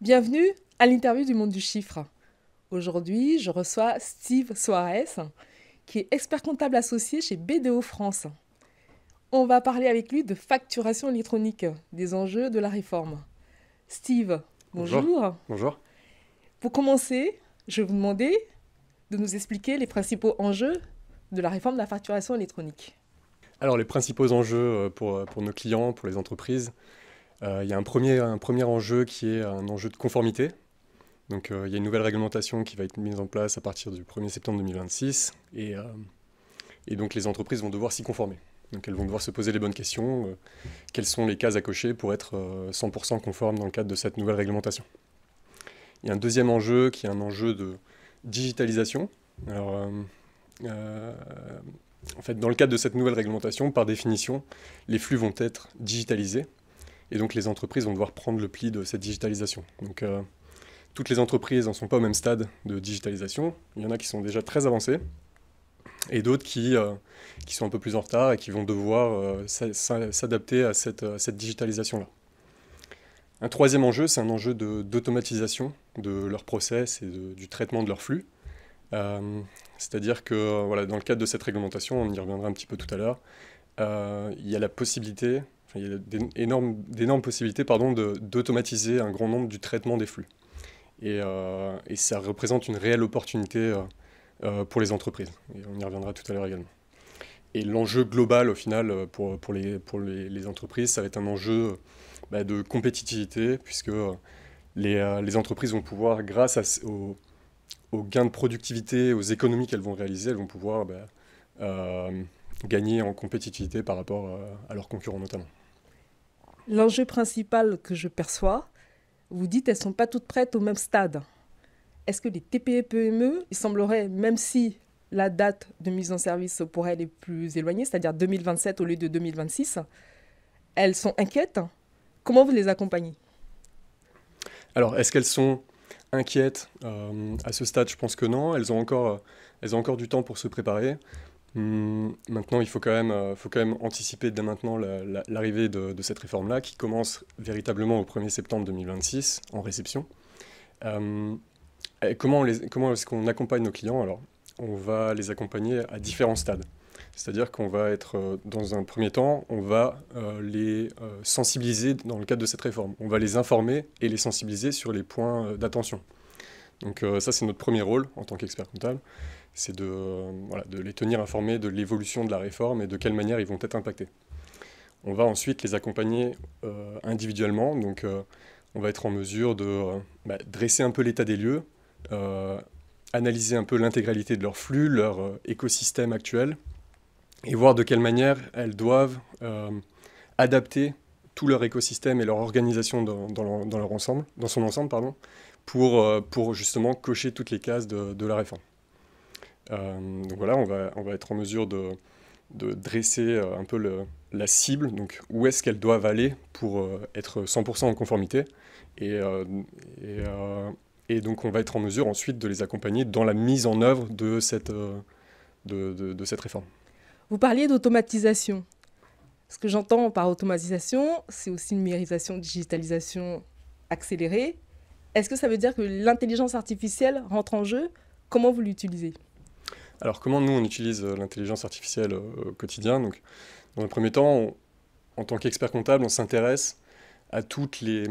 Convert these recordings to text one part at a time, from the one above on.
Bienvenue à l'interview du monde du chiffre. Aujourd'hui, je reçois Steve Soares, qui est expert comptable associé chez BDO France. On va parler avec lui de facturation électronique, des enjeux de la réforme. Steve, Bonjour. bonjour. Bonjour. Pour commencer, je vais vous demander de nous expliquer les principaux enjeux de la réforme de la facturation électronique. Alors les principaux enjeux pour nos clients, pour les entreprises, il y a un premier enjeu qui est un enjeu de conformité. Donc il y a une nouvelle réglementation qui va être mise en place à partir du 1er septembre 2026 et donc les entreprises vont devoir s'y conformer. Donc elles vont devoir se poser les bonnes questions, quelles sont les cases à cocher pour être 100% conformes dans le cadre de cette nouvelle réglementation. Il y a un deuxième enjeu qui est un enjeu de digitalisation. Alors, euh, En fait, dans le cadre de cette nouvelle réglementation, par définition, les flux vont être digitalisés et donc les entreprises vont devoir prendre le pli de cette digitalisation. Donc, toutes les entreprises n'en sont pas au même stade de digitalisation. Il y en a qui sont déjà très avancées et d'autres qui sont un peu plus en retard et qui vont devoir s'adapter à cette digitalisation-là. Un troisième enjeu, c'est un enjeu d'automatisation de leur process et du traitement de leurs flux. C'est-à-dire que voilà, dans le cadre de cette réglementation, on y reviendra un petit peu tout à l'heure, il y a la possibilité, enfin, il y a d'énormes possibilités d'automatiser un grand nombre du traitement des flux. Et ça représente une réelle opportunité pour les entreprises. Et on y reviendra tout à l'heure également. Et l'enjeu global, au final, pour les entreprises, ça va être un enjeu de compétitivité, puisque les entreprises vont pouvoir, grâce aux gains de productivité, aux économies qu'elles vont réaliser, elles vont pouvoir gagner en compétitivité par rapport à leurs concurrents notamment. L'enjeu principal que je perçois, vous dites qu'elles ne sont pas toutes prêtes au même stade. Est-ce que les TPE-PME, il semblerait, même si la date de mise en service pour elles est plus éloignée, c'est-à-dire 2027 au lieu de 2026, elles sont inquiètes? Comment vous les accompagnez? Alors, est-ce qu'elles sont inquiètes à ce stade? Je pense que non. Elles ont encore du temps pour se préparer. Maintenant, il faut quand même anticiper dès maintenant l'arrivée de cette réforme-là, qui commence véritablement au 1er septembre 2026 en réception. Comment est-ce qu'on accompagne nos clients? Alors, on va les accompagner à différents stades. C'est-à-dire qu'on va être, dans un premier temps, on va les sensibiliser dans le cadre de cette réforme. On va les informer et les sensibiliser sur les points d'attention. Donc ça, c'est notre premier rôle en tant qu'expert comptable, c'est de les tenir informés de l'évolution de la réforme et de quelle manière ils vont être impactés. On va ensuite les accompagner individuellement, donc on va être en mesure de dresser un peu l'état des lieux, analyser un peu l'intégralité de leur flux, leur écosystème actuel, et voir de quelle manière elles doivent adapter tout leur écosystème et leur organisation dans son ensemble, pour justement cocher toutes les cases de la réforme. Donc voilà, on va être en mesure de dresser un peu la cible, donc où est-ce qu'elles doivent aller pour être 100% en conformité, et, euh, et, euh, et donc on va être en mesure ensuite de les accompagner dans la mise en œuvre de cette réforme. Vous parliez d'automatisation. Ce que j'entends par automatisation, c'est aussi numérisation, digitalisation accélérée. Est-ce que ça veut dire que l'intelligence artificielle rentre en jeu? Comment vous l'utilisez? Alors comment nous on utilise l'intelligence artificielle au quotidien? Donc, dans le premier temps, en tant qu'expert comptable, on s'intéresse à toutes les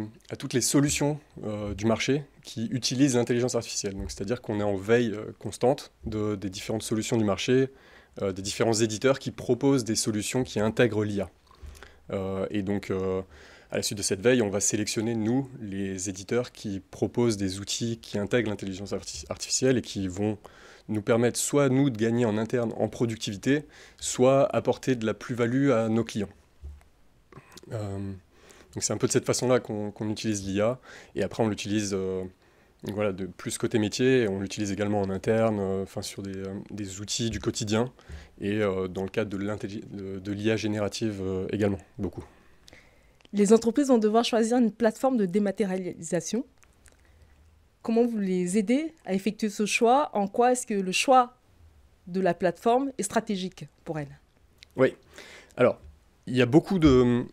solutions du marché qui utilisent l'intelligence artificielle. Donc, c'est-à-dire qu'on est en veille constante des différentes solutions du marché, des différents éditeurs qui proposent des solutions qui intègrent l'IA. Et donc, à la suite de cette veille, on va sélectionner, nous, les éditeurs qui proposent des outils qui intègrent l'intelligence artificielle et qui vont nous permettre soit, nous, de gagner en interne en productivité, soit apporter de la plus-value à nos clients. Donc c'est un peu de cette façon-là qu'on utilise l'IA. Et après, on l'utilise voilà, de plus côté métier. Et on l'utilise également en interne, sur des outils du quotidien. Et dans le cadre de l'IA générative également, beaucoup. Les entreprises vont devoir choisir une plateforme de dématérialisation. Comment vous les aidez à effectuer ce choix? En quoi est-ce que le choix de la plateforme est stratégique pour elles? Oui. Alors, il y a beaucoup de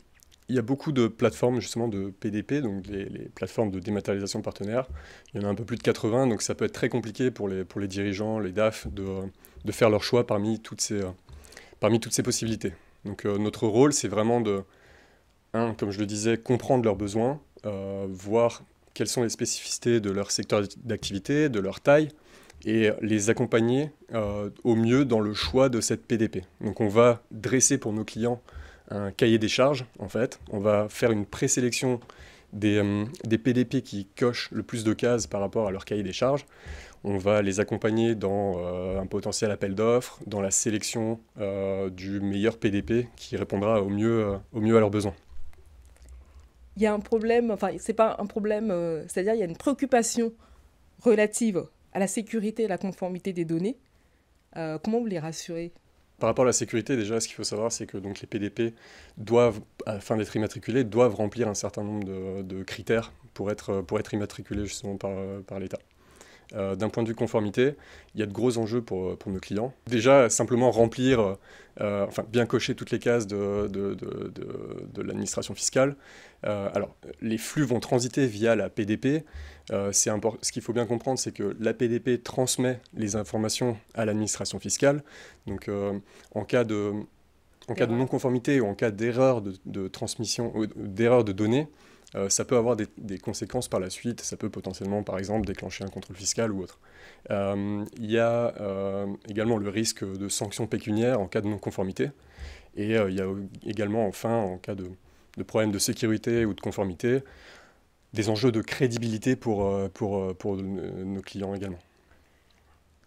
Il y a beaucoup de plateformes justement de PDP, donc les plateformes de dématérialisation de partenaires. Il y en a un peu plus de 80, donc ça peut être très compliqué pour les dirigeants, les DAF, de faire leur choix parmi toutes ces possibilités. Donc notre rôle, c'est vraiment comme je le disais, comprendre leurs besoins, voir quelles sont les spécificités de leur secteur d'activité, de leur taille, et les accompagner au mieux dans le choix de cette PDP. Donc on va dresser pour nos clients un cahier des charges, en fait. On va faire une présélection des PDP qui cochent le plus de cases par rapport à leur cahier des charges. On va les accompagner dans un potentiel appel d'offres, dans la sélection du meilleur PDP qui répondra au mieux à leurs besoins. Il y a un problème, enfin, c'est pas un problème, c'est-à-dire il y a une préoccupation relative à la sécurité et la conformité des données. Comment vous les rassurez? Par rapport à la sécurité, déjà, ce qu'il faut savoir, c'est que donc, les PDP doivent, afin d'être immatriculés, doivent remplir un certain nombre de critères pour être immatriculés justement par l'État. D'un point de vue conformité, il y a de gros enjeux pour nos clients. Déjà, simplement remplir, bien cocher toutes les cases de l'administration fiscale. Alors, les flux vont transiter via la PDP. Ce qu'il faut bien comprendre, c'est que la PDP transmet les informations à l'administration fiscale. Donc, en cas de non-conformité ou en cas d'erreur de transmission, ou d'erreur de données, ça peut avoir des conséquences par la suite. Ça peut potentiellement, par exemple, déclencher un contrôle fiscal ou autre. Il y a également le risque de sanctions pécuniaires en cas de non-conformité. Et il y a également, enfin, en cas de problèmes de sécurité ou de conformité, des enjeux de crédibilité pour nos clients également.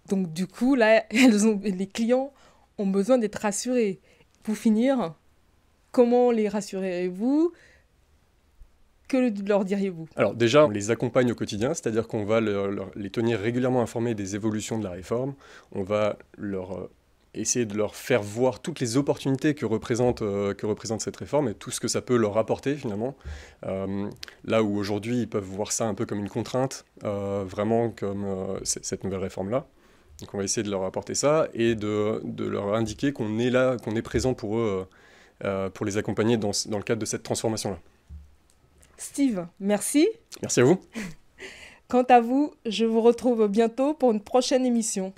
Donc du coup, là, les clients ont besoin d'être rassurés. Pour finir, comment les rassurerez-vous? Que leur diriez-vous? Alors déjà, on les accompagne au quotidien, c'est-à-dire qu'on va les tenir régulièrement informés des évolutions de la réforme. On va essayer de leur faire voir toutes les opportunités que représente cette réforme et tout ce que ça peut leur apporter finalement. Là où aujourd'hui, ils peuvent voir ça un peu comme une contrainte, vraiment comme cette nouvelle réforme-là. Donc on va essayer de leur apporter ça et de leur indiquer qu'on est là, qu'on est présent pour eux, pour les accompagner dans le cadre de cette transformation-là. Steve, merci. Merci à vous. Quant à vous, je vous retrouve bientôt pour une prochaine émission.